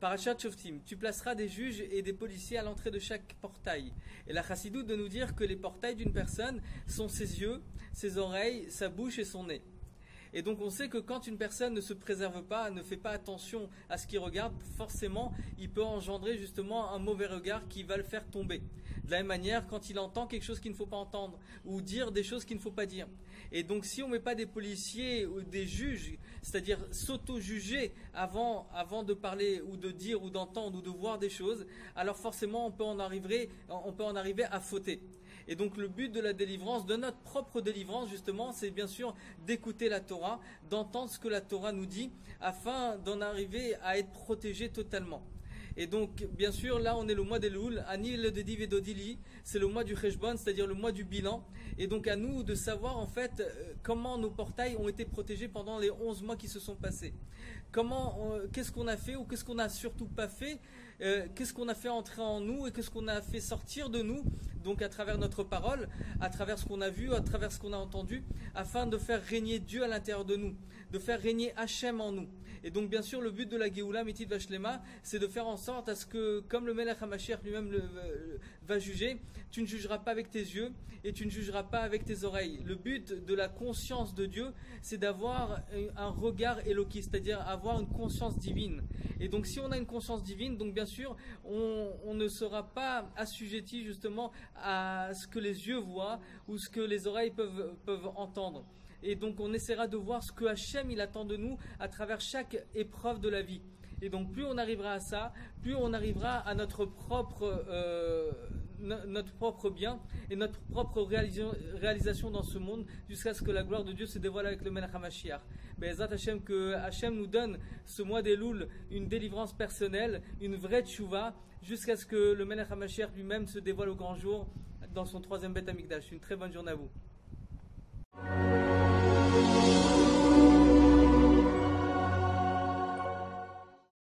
Parashat Shoftim, tu placeras des juges et des policiers à l'entrée de chaque portail. Et la chassidoute de nous dire que les portails d'une personne sont ses yeux, ses oreilles, sa bouche et son nez. Et donc on sait que quand une personne ne se préserve pas, ne fait pas attention à ce qu'il regarde, forcément il peut engendrer justement un mauvais regard qui va le faire tomber. De la même manière, quand il entend quelque chose qu'il ne faut pas entendre, ou dire des choses qu'il ne faut pas dire. Et donc si on ne met pas des policiers ou des juges, c'est-à-dire s'auto-juger avant de parler ou de dire ou d'entendre ou de voir des choses, alors forcément on peut en arriver à fauter. Et donc le but de la délivrance, de notre propre délivrance justement, c'est bien sûr d'écouter la Torah, d'entendre ce que la Torah nous dit, afin d'en arriver à être protégé totalement. Et donc, bien sûr, là, on est le mois d'Elul, Ani le Dediv et Dodili, c'est le mois du Cheshbon, c'est-à-dire le mois du bilan. Et donc, à nous de savoir, en fait, comment nos portails ont été protégés pendant les 11 mois qui se sont passés. Qu'est-ce qu'on a fait ou qu'est-ce qu'on n'a surtout pas fait, qu'est-ce qu'on a fait entrer en nous et qu'est-ce qu'on a fait sortir de nous, donc à travers notre parole, à travers ce qu'on a vu, à travers ce qu'on a entendu, afin de faire régner Dieu à l'intérieur de nous, de faire régner Hachem en nous. Et donc, bien sûr, le but de la Géoula, Mitit Vashlema, c'est de faire en sorte à ce que, comme le Melech HaMashiach lui-même va juger, tu ne jugeras pas avec tes yeux et tu ne jugeras pas avec tes oreilles. Le but de la conscience de Dieu, c'est d'avoir un regard éloqué, c'est-à-dire avoir une conscience divine. Et donc, si on a une conscience divine, donc bien sûr, on ne sera pas assujetti justement à ce que les yeux voient ou ce que les oreilles peuvent entendre. Et donc on essaiera de voir ce que Hachem il attend de nous à travers chaque épreuve de la vie. Et donc plus on arrivera à ça, plus on arrivera à notre propre bien et notre propre réalisation dans ce monde, jusqu'à ce que la gloire de Dieu se dévoile avec le Melech HaMashiach. Be'ezrat Hachem, que Hachem nous donne ce mois d'Elul une délivrance personnelle, une vraie tchouva, jusqu'à ce que le Melech HaMashiach lui-même se dévoile au grand jour dans son 3e Beth Amikdash. Une très bonne journée à vous.